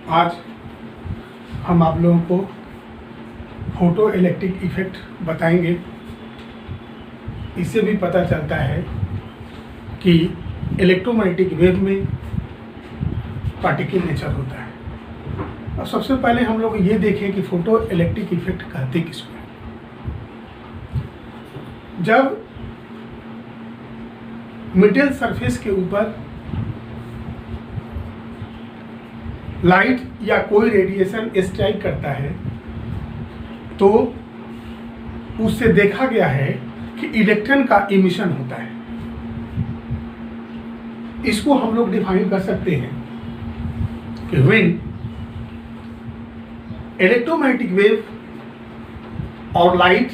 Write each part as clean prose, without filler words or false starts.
आज हम आप लोगों को फोटो इलेक्ट्रिक इफेक्ट बताएंगे। इससे भी पता चलता है कि इलेक्ट्रोमैग्नेटिक वेव में पार्टिकल नेचर होता है। अब सबसे पहले हम लोग ये देखें कि फोटो इलेक्ट्रिक इफेक्ट कहते किसको हैं। जब मेटल सरफेस के ऊपर लाइट या कोई रेडिएशन स्ट्राइक करता है तो उससे देखा गया है कि इलेक्ट्रॉन का इमिशन होता है। इसको हम लोग डिफाइन कर सकते हैं कि व्हेन इलेक्ट्रोमैग्नेटिक वेव और light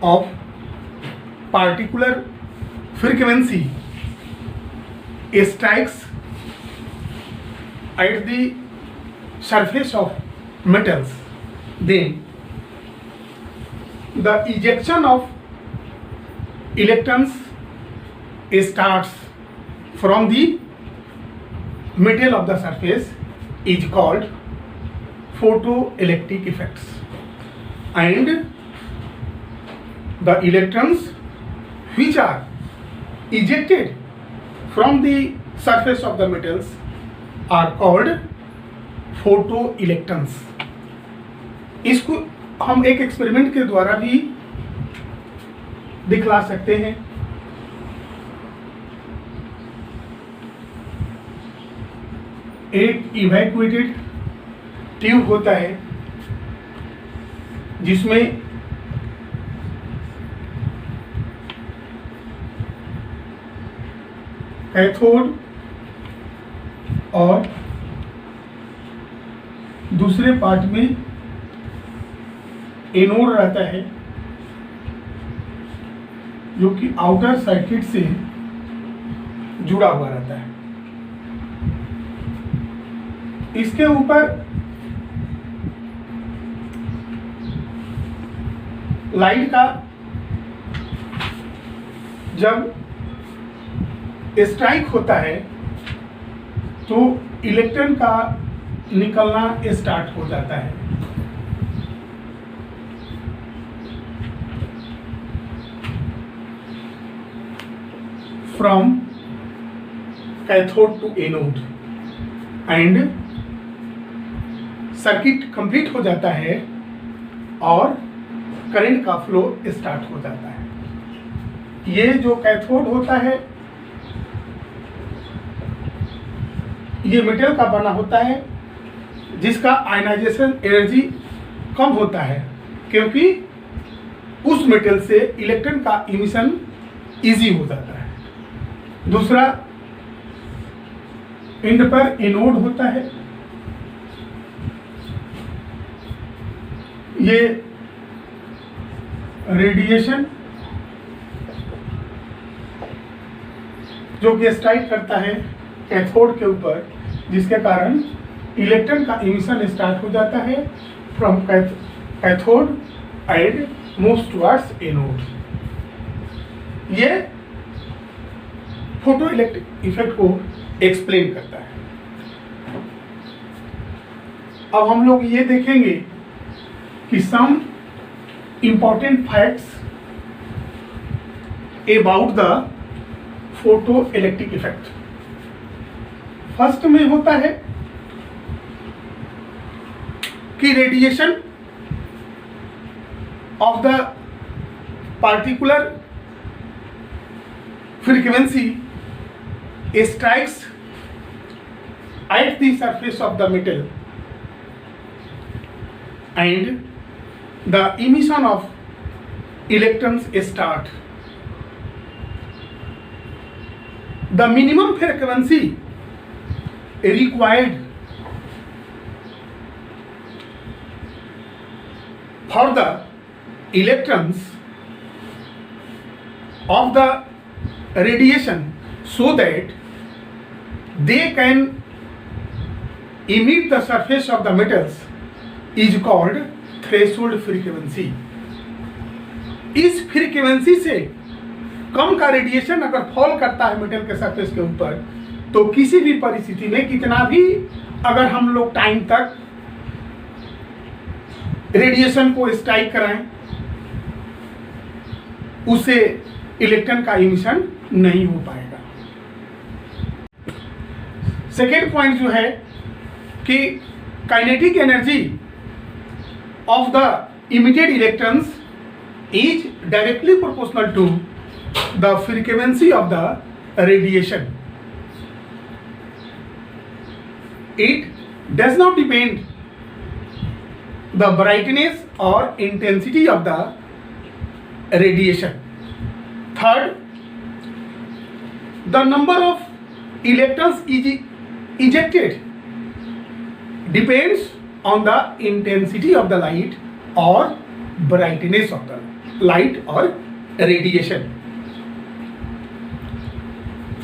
of particular frequency strikes at the surface of metals, then the ejection of electrons starts from the metal of the surface is called photoelectric effects, and the electrons which are ejected from the surface of the metals are called photoelectrons। इसको हम एक experiment के द्वारा भी दिखला सकते हैं। एक इवैक्यूएटेड ट्यूब होता है जिसमें कैथोड और दूसरे पार्ट में एनोड रहता है जो कि आउटर सर्किट से जुड़ा हुआ रहता है। इसके ऊपर लाइट का जब स्ट्राइक होता है तो इलेक्ट्रॉन का निकलना स्टार्ट हो जाता है। From cathode to anode and circuit complete हो जाता है और करंट का फ्लो स्टार्ट हो जाता है। ये जो कैथोड होता है ये मेटल का बना होता है जिसका आयनाइजेशन एनर्जी कम होता है क्योंकि उस मेटल से इलेक्ट्रॉन का इमिशन इजी हो जाता है। दूसरा एंड पर एनोड होता है। ये रेडिएशन जो कि स्ट्राइक करता है कैथोड के ऊपर जिसके कारण इलेक्ट्रॉन का इमिशन स्टार्ट हो जाता है from cathode and moves towards anode. ये फोटो इलेक्ट्रिक इफेक्ट को एक्सप्लेन करता है। अब हम लोग ये देखेंगे कि some important facts about the photo electric effect. First में होता है कि radiation of the particular frequency strikes at the surface of the metal and the emission of electrons start. The minimum frequency required for the electrons of the radiation so that they can emit the surface of the metals is called threshold frequency। इस frequency से कम का radiation अगर fall करता है metal के surface के ऊपर तो किसी भी परिस्थिति में कितना भी अगर हम लोग टाइम तक रेडिएशन को स्ट्राइक कराएं, उससे इलेक्ट्रॉन का इमिशन नहीं हो पाएगा। सेकेंड पॉइंट जो है कि kinetic energy of the emitted electrons is directly proportional to the frequency of the radiation. It does not depend the brightness or intensity of the radiation. Third, the number of electrons ejected depends on the intensity of the light or brightness of the light or radiation.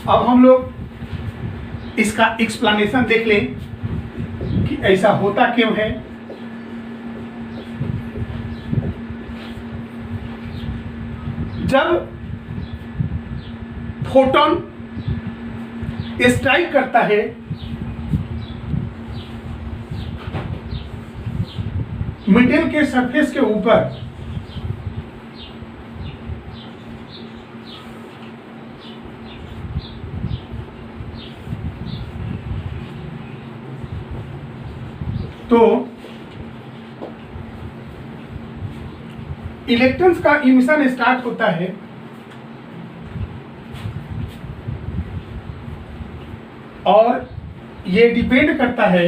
अब हम लोग इसका explanation देख लें कि ऐसा होता क्यों है। जब फोटोन स्ट्राइक करता है मेटल के सरफेस के ऊपर, तो इलेक्ट्रॉन्स का इमिशन स्टार्ट होता है और ये डिपेंड करता है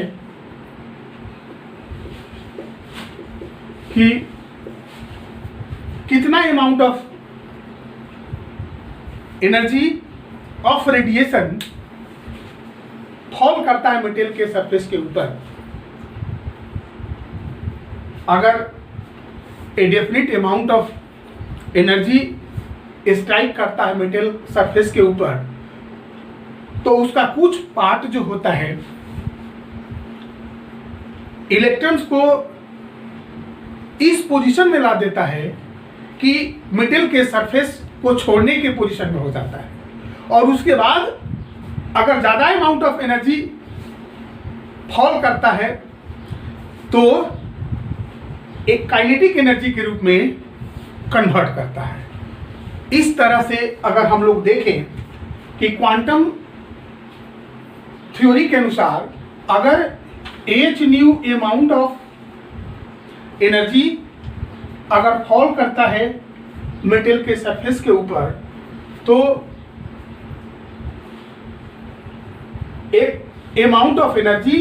कि कितना amount of energy of radiation fall करता है मेटल के सरफेस के ऊपर। अगर a definite amount of energy strike करता है मेटल सरफेस के ऊपर, तो उसका कुछ पार्ट जो होता है इलेक्ट्रॉन्स को इस पोजीशन में ला देता है कि मेटल के सरफेस को छोड़ने के पोजीशन में हो जाता है, और उसके बाद अगर ज़्यादा अमाउंट ऑफ एनर्जी फॉल करता है तो एक काइनेटिक एनर्जी के रूप में कन्वर्ट करता है। इस तरह से अगर हम लोग देखें कि क्वांटम थ्योरी के अनुसार अगर h new amount of energy अगर फॉल करता है मेटल के सरफेस के ऊपर, तो एक अमाउंट ऑफ एनर्जी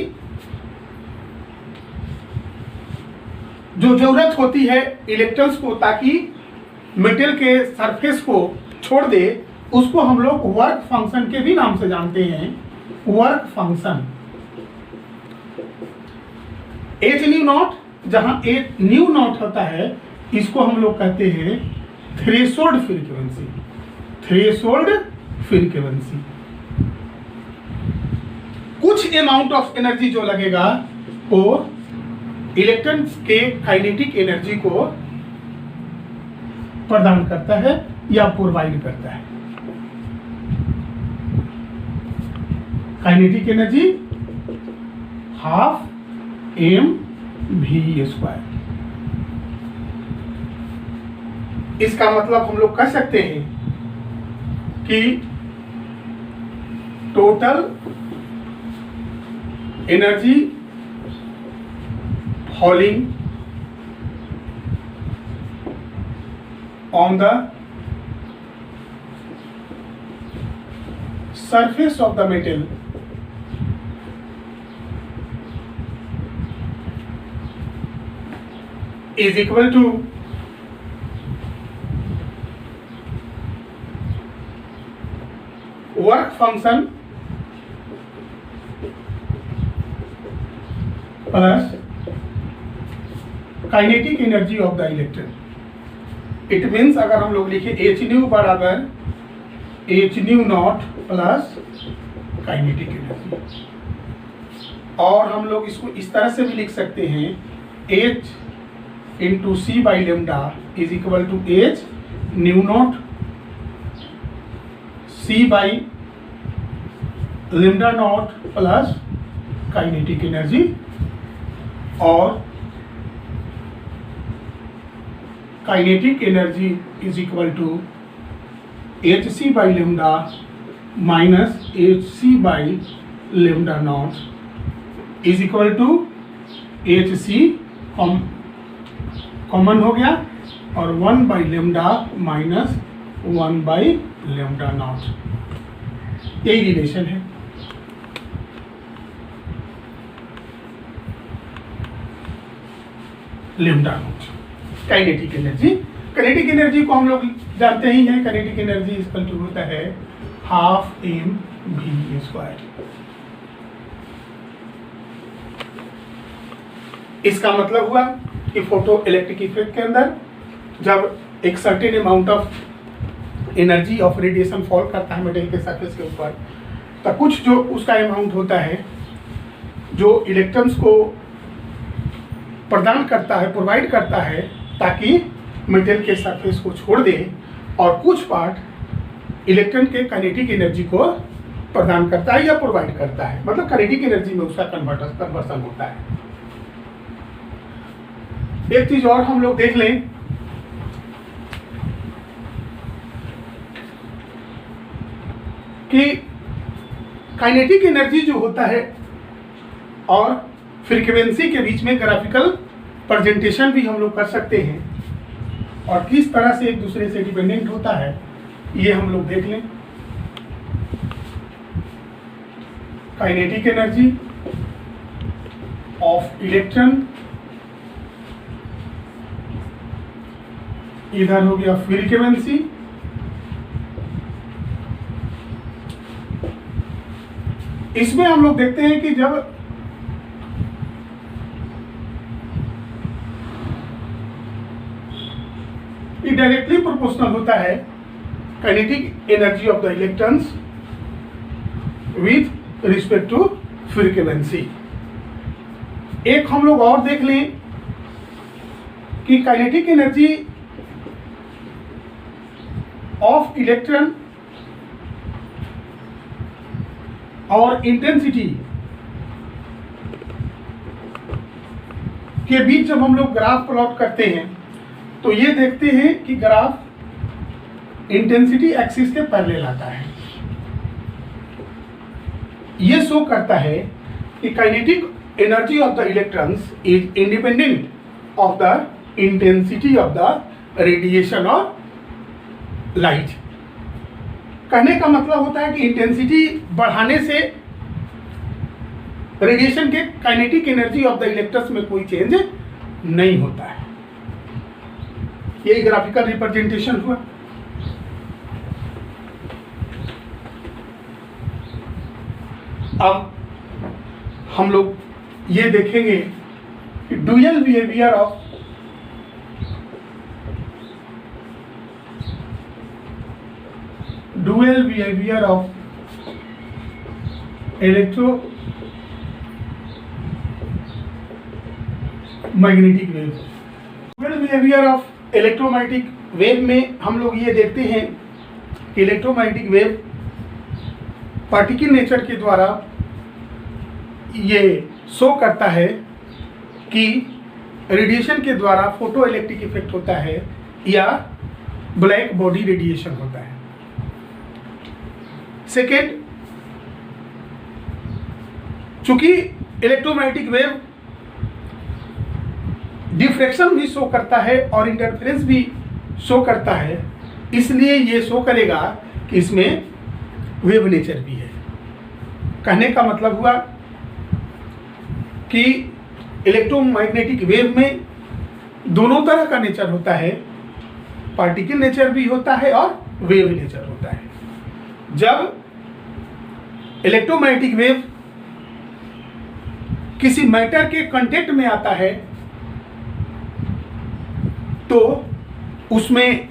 जो जरूरत होती है इलेक्ट्रॉन्स को ताकि मेटल के सरफेस को छोड़ दे, उसको हम लोग वर्क फंक्शन के भी नाम से जानते हैं। Work function H nu not, जहां एच न्यू नॉट होता है, इसको हम लोग कहते हैं थ्रेशोल्ड फ्रीक्वेंसी। थ्रेशोल्ड फ्रीक्वेंसी कुछ अमाउंट ऑफ एनर्जी जो लगेगा वो इलेक्ट्रॉन्स के काइनेटिक एनर्जी को प्रदान करता है या प्रोवाइड करता है। Kinetic energy half mv²। इसका मतलब हम लोग कह सकते हैं कि total energy falling on the surface of the metal is equal to work function plus kinetic energy of the electron. It means अगर हम लोग लिखे एच न्यू बराबर H nu not plus kinetic energy, और हम लोग इसको इस तरह से भी लिख सकते हैं H into C by lambda is equal to H nu naught C by lambda naught plus kinetic energy, और kinetic energy is equal to hc by lambda minus hc by lambda naught is equal to hc common हो गया और 1 by lambda minus 1 by lambda naught, यही relation है। Lambda naught kinetic energy. Kinetic energy को हम लोग जानते ही हैं, काइनेटिक एनर्जी इक्वल टू होता है हाफ एम वी स्क्वायर। इसका मतलब हुआ कि फोटो इलेक्ट्रिक इफेक्ट के अंदर जब एक certain amount of energy of radiation fall करता है मेटल के सरफेस के ऊपर, तो कुछ जो उसका अमाउंट होता है जो इलेक्ट्रॉन्स को प्रदान करता है, प्रोवाइड करता है ताकि मेटल के सरफेस को छोड़ दे, और कुछ पार्ट इलेक्ट्रॉन के काइनेटिक एनर्जी को प्रदान करता है या प्रोवाइड करता है, मतलब काइनेटिक एनर्जी में उसका कन्वर्सन होता है। एक चीज और हम लोग देख लें कि काइनेटिक एनर्जी जो होता है और फ्रीक्वेंसी के बीच में ग्राफिकल प्रेजेंटेशन भी हम लोग कर सकते हैं, और किस तरह से एक दूसरे से डिपेंडेंट होता है ये हम लोग देख लें। काइनेटिक एनर्जी ऑफ इलेक्ट्रॉन, इधर हो गया फ्रीक्वेंसी, इसमें हम लोग देखते हैं कि जब ये डायरेक्टली प्रोपोर्शनल होता है kinetic energy of the electrons with respect to frequency. एक हम लोग और देख लें कि काइनेटिक एनर्जी ऑफ इलेक्ट्रॉन और इंटेंसिटी के बीच जब हम लोग ग्राफ प्लॉट करते हैं तो ये देखते हैं कि ग्राफ इंटेंसिटी एक्सिस के पैरेलल आता है। ये शो करता है कि kinetic energy of the electrons is independent of the intensity of the radiation of light. कहने का मतलब होता है कि इंटेंसिटी बढ़ाने से रेडिएशन के kinetic energy of the electrons में कोई चेंज नहीं होता है। यही ग्राफिकल रिप्रेजेंटेशन हुआ। अब हम लोग ये देखेंगे कि dual behaviour of electromagnetic wave. Dual behaviour of electromagnetic wave में हम लोग ये देखते हैं कि इलेक्ट्रोमैग्नेटिक वेव पार्टिकल नेचर के द्वारा ये शो करता है कि रेडिएशन के द्वारा फोटो इलेक्ट्रिक इफेक्ट होता है या ब्लैक बॉडी रेडिएशन होता है। सेकेंड, चूंकि इलेक्ट्रोमैग्नेटिक वेव डिफ्रैक्शन भी शो करता है और इंटरफेरेंस भी शो करता है, इसलिए ये शो करेगा कि इसमें वेव नेचर भी है। कहने का मतलब हुआ कि इलेक्ट्रोमैग्नेटिक वेव में दोनों तरह का नेचर होता है, पार्टिकल नेचर भी होता है और वेव नेचर होता है। जब इलेक्ट्रोमैग्नेटिक वेव किसी मैटर के कांटेक्ट में आता है तो उसमें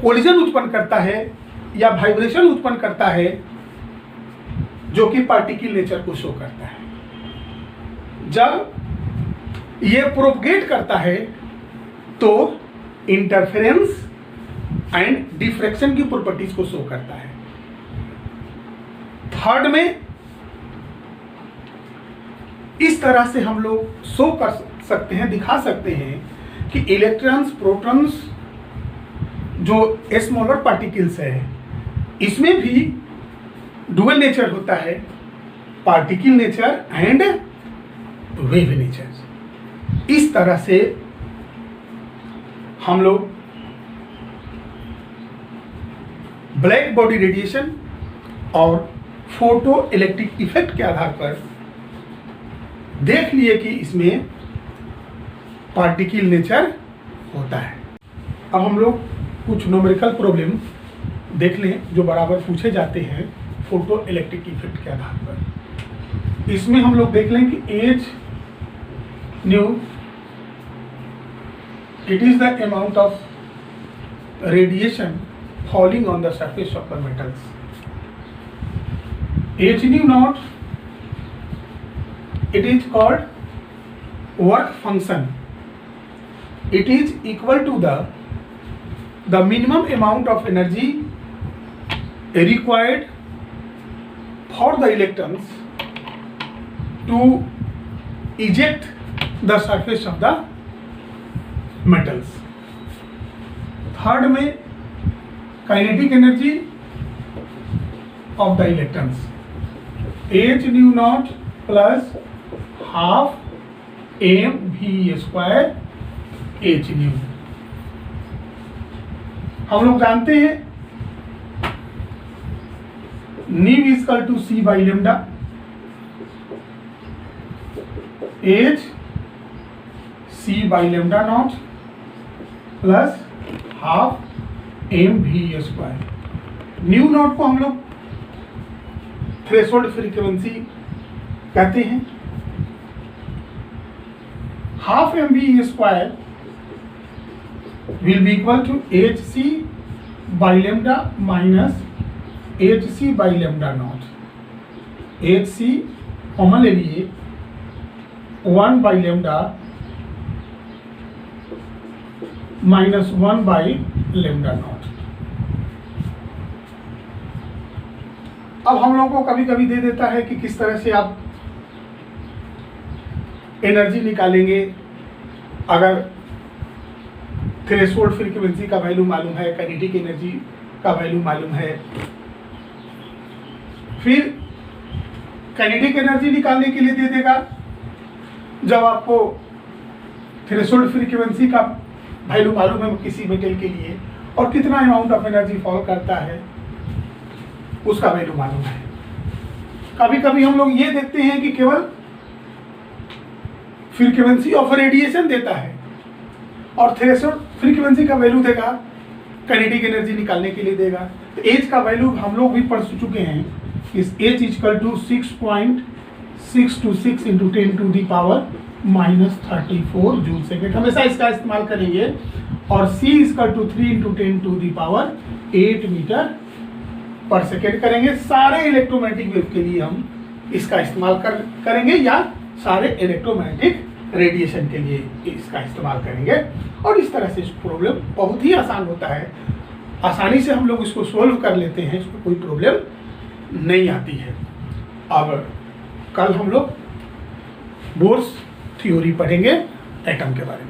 कोलिजन उत्पन्न करता है या वाइब्रेशन उत्पन्न करता है जो कि पार्टिकल नेचर को शो करता है। जब ये प्रोपगेट करता है तो इंटरफेरेंस एंड डिफ्रैक्शन की प्रॉपर्टीज को शो करता है। थर्ड में इस तरह से हम लोग शो कर सकते हैं, दिखा सकते हैं कि इलेक्ट्रॉन्स, प्रोटॉन्स जो स्मॉलर पार्टिकल्स है, इसमें भी डुअल नेचर होता है, particle nature and wave nature. इस तरह से हम लोग ब्लैक बॉडी रेडिएशन और फोटो इलेक्ट्रिक इफेक्ट के आधार पर देख लिए कि इसमें पार्टिकल नेचर होता है। अब हम लोग कुछ न्यूमेरिकल प्रॉब्लम देख लें जो बराबर पूछे जाते हैं फोटो इलेक्ट्रिक इफेक्ट के आधार पर। इसमें हम लोग देख लें कि H knew it is the amount of radiation falling on the surface of the metals. H nu naught, it is called work function. It is equal to the minimum amount of energy required for the electrons to eject the surface of the metals. Third में kinetic energy of the electrons, H nu naught plus half mv square H nu। हम लोग जानते हैं nu is equal to c by lambda, H c by lambda naught plus half mv square. Nu naught को हम लोग threshold frequency कहते हैं। Half mv square will be equal to hc by lambda minus hc by lambda naught. hc common ले लिए 1 by lambda minus 1 by lambda naught. अब हम लोगों को कभी कभी दे देता है कि किस तरह से आप एनर्जी निकालेंगे। अगर थ्रेशोल्ड फ्रीक्वेंसी का वैल्यू मालूम है, काइनेटिक एनर्जी का वैल्यू मालूम है, फिर काइनेटिक एनर्जी निकालने के लिए दे देगा जब आपको थ्रेशोल्ड फ्रीक्वेंसी का वैल्यू मालूम है किसी मेटल के लिए और कितना अमाउंट ऑफ एनर्जी फॉल करता है उसका वैल्यू मालूम है। कभी कभी हम लोग ये देखते हैं कि केवल फ्रीक्वेंसी ऑफ रेडिएशन देता है और थ्रेशोल्ड फ्रीक्वेंसी का वैल्यू देगा, काइनेटिक एनर्जी निकालने के लिए देगा। तो एच का वैल्यू हम लोग भी पढ़ चुके हैं, इस H equal to 6.626 into 10 to the power -34 joule second, हमेशा इसका इस्तेमाल करेंगे। और C equal to 3 into 10 to the power 8 metre पर सेकेंड करेंगे। सारे इलेक्ट्रोमैग्नेटिक वेव के लिए हम इसका इस्तेमाल करेंगे या सारे इलेक्ट्रोमैग्नेटिक रेडिएशन के लिए इसका इस्तेमाल करेंगे। और इस तरह से इस प्रॉब्लम बहुत ही आसान होता है, आसानी से हम लोग इसको सोल्व कर लेते हैं, इसको कोई प्रॉब्लम नहीं आती है। अब कल हम लोग बोर्स थ्योरी पढ़ेंगे एटम के बारे में।